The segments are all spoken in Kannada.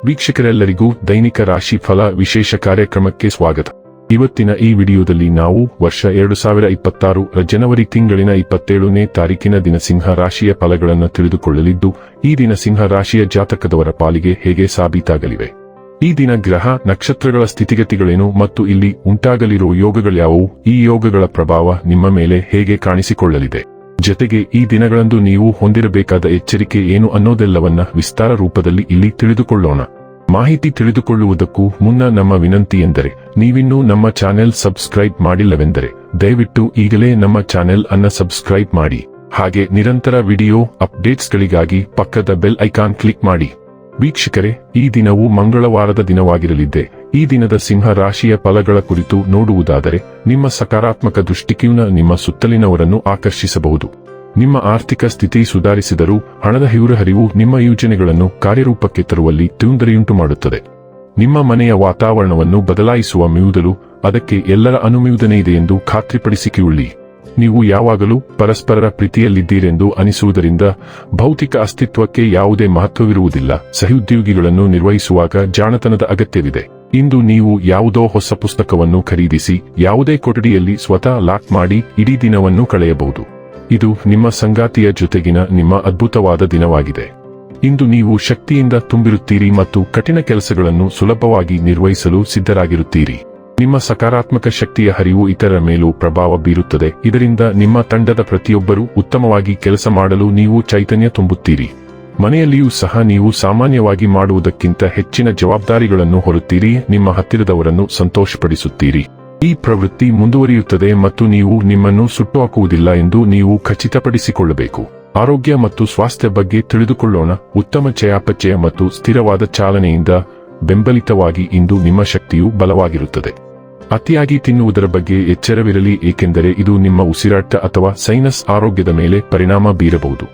ವೀಕ್ಷಕರೆಲ್ಲರಿಗೂ ದೈನಿಕ ರಾಶಿ ಫಲ ವಿಶೇಷ ಕಾರ್ಯಕ್ರಮಕ್ಕೆ ಸ್ವಾಗತ. ಇವತ್ತಿನ ಈ ವಿಡಿಯೋದಲ್ಲಿ ನಾವು ವರ್ಷ 2026 ಜನವರಿ ತಿಂಗಳಿನ 27ನೇ ತಾರೀಕಿನ ದಿನ ಸಿಂಹ ರಾಶಿಯ ಫಲಗಳನ್ನು ತಿಳಿದುಕೊಳ್ಳಲಿದ್ದು, ಈ ದಿನ ಸಿಂಹ ರಾಶಿಯ ಜಾತಕದವರ ಪಾಲಿಗೆ ಹೇಗೆ ಸಾಬೀತಾಗಲಿವೆ, ಈ ದಿನ ಗ್ರಹ ನಕ್ಷತ್ರಗಳ ಸ್ಥಿತಿಗತಿಗಳೇನು ಮತ್ತು ಇಲ್ಲಿ ಉಂಟಾಗಲಿರುವ ಯೋಗಗಳ್ಯಾವುವು, ಈ ಯೋಗಗಳ ಪ್ರಭಾವ ನಿಮ್ಮ ಮೇಲೆ ಹೇಗೆ ಕಾಣಿಸಿಕೊಳ್ಳಲಿದೆ, ಜತೆಗೆ ಈ ದಿನಗಳಂದು ನೀವು ಹೊಂದಿರಬೇಕಾದ ಎಚ್ಚರಿಕೆ ಏನು ಅನ್ನೋದೆಲ್ಲವನ್ನ ವಿಸ್ತಾರ ರೂಪದಲ್ಲಿ ಇಲ್ಲಿ ತಿಳಿದುಕೊಳ್ಳೋಣ. ಮಾಹಿತಿ ತಿಳಿದುಕೊಳ್ಳುವುದಕ್ಕೂ ಮುನ್ನ ನಮ್ಮ ವಿನಂತಿ ಎಂದರೆ, ನೀವಿನ್ನೂ ನಮ್ಮ ಚಾನೆಲ್ ಸಬ್ಸ್ಕ್ರೈಬ್ ಮಾಡಿಲ್ಲವೆಂದರೆ ದಯವಿಟ್ಟು ಈಗಲೇ ನಮ್ಮ ಚಾನೆಲ್ ಅನ್ನ ಸಬ್ಸ್ಕ್ರೈಬ್ ಮಾಡಿ. ಹಾಗೆ ನಿರಂತರ ವಿಡಿಯೋ ಅಪ್ಡೇಟ್ಸ್ಗಳಿಗಾಗಿ ಪಕ್ಕದ ಬೆಲ್ ಐಕಾನ್ ಕ್ಲಿಕ್ ಮಾಡಿ. ವೀಕ್ಷಕರೇ, ಈ ದಿನವು ಮಂಗಳವಾರದ ದಿನವಾಗಿರಲಿದೆ. ಈ ದಿನದ ಸಿಂಹ ರಾಶಿಯ ಫಲಗಳ ಕುರಿತು ನೋಡುವುದಾದರೆ, ನಿಮ್ಮ ಸಕಾರಾತ್ಮಕ ದೃಷ್ಟಿಕೋನ ನಿಮ್ಮ ಸುತ್ತಲಿನವರನ್ನು ಆಕರ್ಷಿಸಬಹುದು. ನಿಮ್ಮ ಆರ್ಥಿಕ ಸ್ಥಿತಿ ಸುಧಾರಿಸಿದರೂ ಹಣದ ಹರಿವು ನಿಮ್ಮ ಯೋಜನೆಗಳನ್ನು ಕಾರ್ಯರೂಪಕ್ಕೆ ತರುವಲ್ಲಿ ತೊಂದರೆಯುಂಟು ಮಾಡುತ್ತದೆ. ನಿಮ್ಮ ಮನೆಯ ವಾತಾವರಣವನ್ನು ಬದಲಾಯಿಸುವ ಮೊದಲು ಅದಕ್ಕೆ ಎಲ್ಲರ ಅನುಮೋದನೆ ಇದೆಯೆಂದು ಖಾತ್ರಿಪಡಿಸಿಕೊಳ್ಳಿ. ನೀವು ಯಾವಾಗಲೂ ಪರಸ್ಪರರ ಪ್ರೀತಿಯಲ್ಲಿದ್ದೀರೆಂದು ಅನಿಸುವುದರಿಂದ ಭೌತಿಕ ಅಸ್ತಿತ್ವಕ್ಕೆ ಯಾವುದೇ ಮಹತ್ವವಿರುವುದಿಲ್ಲ. ಸಹೋದ್ಯೋಗಿಗಳನ್ನು ನಿರ್ವಹಿಸುವಾಗ ಜಾಣತನದ ಅಗತ್ಯವಿದೆ. ಇಂದು ನೀವು ಯಾವುದೋ ಹೊಸ ಪುಸ್ತಕವನ್ನು ಖರೀದಿಸಿ ಯಾವುದೇ ಕೊಠಡಿಯಲ್ಲಿ ಸ್ವತಃ ಲಾಕ್ ಮಾಡಿ ಇಡೀ ದಿನವನ್ನು ಕಳೆಯಬಹುದು. ಇದು ನಿಮ್ಮ ಸಂಗಾತಿಯ ಜೊತೆಗಿನ ನಿಮ್ಮ ಅದ್ಭುತವಾದ ದಿನವಾಗಿದೆ. ಇಂದು ನೀವು ಶಕ್ತಿಯಿಂದ ತುಂಬಿರುತ್ತೀರಿ ಮತ್ತು ಕಠಿಣ ಕೆಲಸಗಳನ್ನು ಸುಲಭವಾಗಿ ನಿರ್ವಹಿಸಲು ಸಿದ್ಧರಾಗಿರುತ್ತೀರಿ. ನಿಮ್ಮ ಸಕಾರಾತ್ಮಕ ಶಕ್ತಿಯ ಹರಿವು ಇತರರ ಮೇಲೂ ಪ್ರಭಾವ ಬೀರುತ್ತದೆ. ಇದರಿಂದ ನಿಮ್ಮ ತಂಡದ ಪ್ರತಿಯೊಬ್ಬರೂ ಉತ್ತಮವಾಗಿ ಕೆಲಸ ಮಾಡಲು ನೀವು ಚೈತನ್ಯ ತುಂಬುತ್ತೀರಿ. ಮನೆಯಲ್ಲಿಯೂ ಸಹ ನೀವು ಸಾಮಾನ್ಯವಾಗಿ ಮಾಡುವುದಕ್ಕಿಂತ ಹೆಚ್ಚಿನ ಜವಾಬ್ದಾರಿಗಳನ್ನು ಹೊರುತ್ತೀರಿ. ನಿಮ್ಮ ಹತ್ತಿರದವರನ್ನು ಸಂತೋಷಪಡಿಸುತ್ತೀರಿ. ಈ ಪ್ರವೃತ್ತಿ ಮುಂದುವರಿಯುತ್ತದೆ ಮತ್ತು ನೀವು ನಿಮ್ಮನ್ನು ಸುಟ್ಟುಹಾಕುವುದಿಲ್ಲ ಎಂದು ನೀವು ಖಚಿತಪಡಿಸಿಕೊಳ್ಳಬೇಕು. ಆರೋಗ್ಯ ಮತ್ತು ಸ್ವಾಸ್ಥ್ಯ ಬಗ್ಗೆ ತಿಳಿದುಕೊಳ್ಳೋಣ. ಉತ್ತಮ ಚಯಾಪಚಯ ಮತ್ತು ಸ್ಥಿರವಾದ ಚಾಲನೆಯಿಂದ ಬೆಂಬಲಿತವಾಗಿ ಇಂದು ನಿಮ್ಮ ಶಕ್ತಿಯು ಬಲವಾಗಿರುತ್ತದೆ. ಅತಿಯಾಗಿ ತಿನ್ನುವುದರ ಬಗ್ಗೆ ಎಚ್ಚರವಿರಲಿ, ಏಕೆಂದರೆ ಇದು ನಿಮ್ಮ ಉಸಿರಾಟ ಅಥವಾ ಸೈನಸ್ ಆರೋಗ್ಯದ ಮೇಲೆ ಪರಿಣಾಮ ಬೀರಬಹುದು.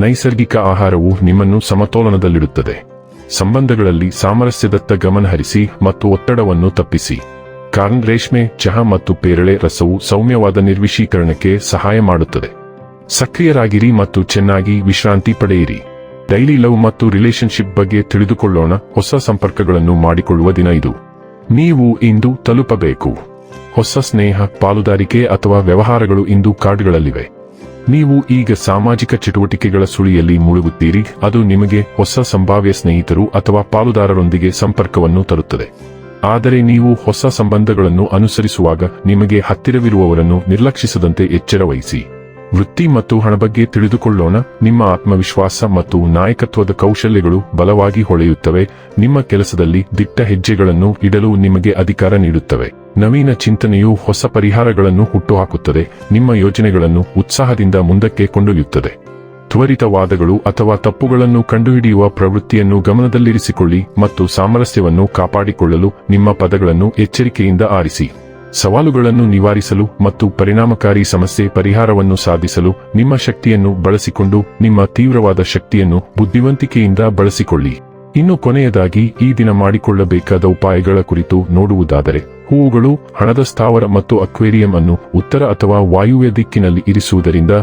ನೈಸರ್ಗಿಕ ಆಹಾರವು ನಿಮ್ಮನ್ನು ಸಮತೋಲನದಲ್ಲಿಡುತ್ತದೆ. ಸಂಬಂಧಗಳಲ್ಲಿ ಸಾಮರಸ್ಯದತ್ತ ಗಮನಹರಿಸಿ ಮತ್ತು ಒತ್ತಡವನ್ನು ತಪ್ಪಿಸಿ. ಕಾರ್ನ್, ರೇಷ್ಮೆ, ಚಹಾ ಮತ್ತು ಪೇರಳೆ ರಸವು ಸೌಮ್ಯವಾದ ನಿರ್ವಿಷೀಕರಣಕ್ಕೆ ಸಹಾಯ ಮಾಡುತ್ತದೆ. ಸಕ್ರಿಯರಾಗಿರಿ ಮತ್ತು ಚೆನ್ನಾಗಿ ವಿಶ್ರಾಂತಿ ಪಡೆಯಿರಿ. ಡೈಲಿ ಲವ್ ಮತ್ತು ರಿಲೇಶನ್ಶಿಪ್ ಬಗ್ಗೆ ತಿಳಿದುಕೊಳ್ಳೋಣ. ಹೊಸ ಸಂಪರ್ಕಗಳನ್ನು ಮಾಡಿಕೊಳ್ಳುವ ದಿನ ಇದು. ನೀವು ಇಂದು ತಲುಪಬೇಕು. ಹೊಸ ಸ್ನೇಹ, ಪಾಲುದಾರಿಕೆ ಅಥವಾ ವ್ಯವಹಾರಗಳು ಇಂದು ಕಾರ್ಡ್ಗಳಲ್ಲಿವೆ. ನೀವು ಈಗ ಸಾಮಾಜಿಕ ಚಟುವಟಿಕೆಗಳ ಸುಳಿಯಲ್ಲಿ ಮುಳುಗುತ್ತೀರಿ. ಅದು ನಿಮಗೆ ಹೊಸ ಸಂಭಾವ್ಯ ಸ್ನೇಹಿತರು ಅಥವಾ ಪಾಲುದಾರರೊಂದಿಗೆ ಸಂಪರ್ಕವನ್ನು ತರುತ್ತದೆ. ಆದರೆ ನೀವು ಹೊಸ ಸಂಬಂಧಗಳನ್ನು ಅನುಸರಿಸುವಾಗ ನಿಮಗೆ ಹತ್ತಿರವಿರುವವರನ್ನು ನಿರ್ಲಕ್ಷಿಸದಂತೆ ಎಚ್ಚರ ವಹಿಸಿ. ವೃತ್ತಿ ಮತ್ತು ಹಣ ಬಗ್ಗೆ ತಿಳಿದುಕೊಳ್ಳೋಣ. ನಿಮ್ಮ ಆತ್ಮವಿಶ್ವಾಸ ಮತ್ತು ನಾಯಕತ್ವದ ಕೌಶಲ್ಯಗಳು ಬಲವಾಗಿ ಹೊಳೆಯುತ್ತವೆ. ನಿಮ್ಮ ಕೆಲಸದಲ್ಲಿ ದಿಟ್ಟ ಹೆಜ್ಜೆಗಳನ್ನು ಇಡಲು ನಿಮಗೆ ಅಧಿಕಾರ ನೀಡುತ್ತವೆ. ನವೀನ ಚಿಂತನೆಯು ಹೊಸ ಪರಿಹಾರಗಳನ್ನು ಹುಟ್ಟುಹಾಕುತ್ತದೆ. ನಿಮ್ಮ ಯೋಜನೆಗಳನ್ನು ಉತ್ಸಾಹದಿಂದ ಮುಂದಕ್ಕೆ ಕೊಂಡೊಯ್ಯುತ್ತದೆ. ತ್ವರಿತ ವಾದಗಳು ಅಥವಾ ತಪ್ಪುಗಳನ್ನು ಕಂಡುಹಿಡಿಯುವ ಪ್ರವೃತ್ತಿಯನ್ನು ಗಮನದಲ್ಲಿರಿಸಿಕೊಳ್ಳಿ ಮತ್ತು ಸಾಮರಸ್ಯವನ್ನು ಕಾಪಾಡಿಕೊಳ್ಳಲು ನಿಮ್ಮ ಪದಗಳನ್ನು ಎಚ್ಚರಿಕೆಯಿಂದ ಆರಿಸಿ. ಸವಾಲುಗಳನ್ನು ನಿವಾರಿಸಲು ಮತ್ತು ಪರಿಣಾಮಕಾರಿ ಸಮಸ್ಯೆ ಪರಿಹಾರವನ್ನು ಸಾಧಿಸಲು ನಿಮ್ಮ ಶಕ್ತಿಯನ್ನು ಬಳಸಿಕೊಂಡು ನಿಮ್ಮ ತೀವ್ರವಾದ ಶಕ್ತಿಯನ್ನು ಬುದ್ಧಿವಂತಿಕೆಯಿಂದ ಬಳಸಿಕೊಳ್ಳಿ. ಇನ್ನು ಕೊನೆಯದಾಗಿ ಈ ದಿನ ಮಾಡಿಕೊಳ್ಳಬೇಕಾದ ಉಪಾಯಗಳ ಕುರಿತು ನೋಡುವುದಾದರೆ, ಹೂವುಗಳು, ಹಣದ ಸ್ಥಾವರ ಮತ್ತು ಅಕ್ವೇರಿಯಂ ಅನ್ನು ಉತ್ತರ ಅಥವಾ ವಾಯುವ್ಯ ದಿಕ್ಕಿನಲ್ಲಿ ಇರಿಸುವುದರಿಂದ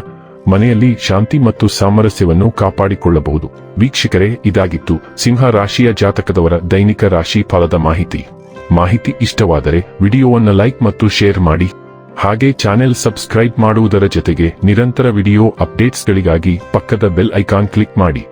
ಮನೆಯಲ್ಲಿ ಶಾಂತಿ ಮತ್ತು ಸಾಮರಸ್ಯವನ್ನು ಕಾಪಾಡಿಕೊಳ್ಳಬಹುದು. ವೀಕ್ಷಕರೇ, ಇದಾಗಿತ್ತು ಸಿಂಹ ರಾಶಿಯ ಜಾತಕದವರ ದೈನಿಕ ರಾಶಿ ಫಲದ ಮಾಹಿತಿ ಇಷ್ಟವಾದರೆ ವಿಡಿಯೋವನ್ನು ಲೈಕ್ ಮತ್ತು ಶೇರ್ ಮಾಡಿ. ಹಾಗೆ ಚಾನೆಲ್ ಸಬ್ಸ್ಕ್ರೈಬ್ ಮಾಡುವುದರ ಜೊತೆಗೆ ನಿರಂತರ ವಿಡಿಯೋ ಅಪ್ಡೇಟ್ಸ್ಗಳಿಗಾಗಿ ಪಕ್ಕದ ಬೆಲ್ ಐಕಾನ್ ಕ್ಲಿಕ್ ಮಾಡಿ.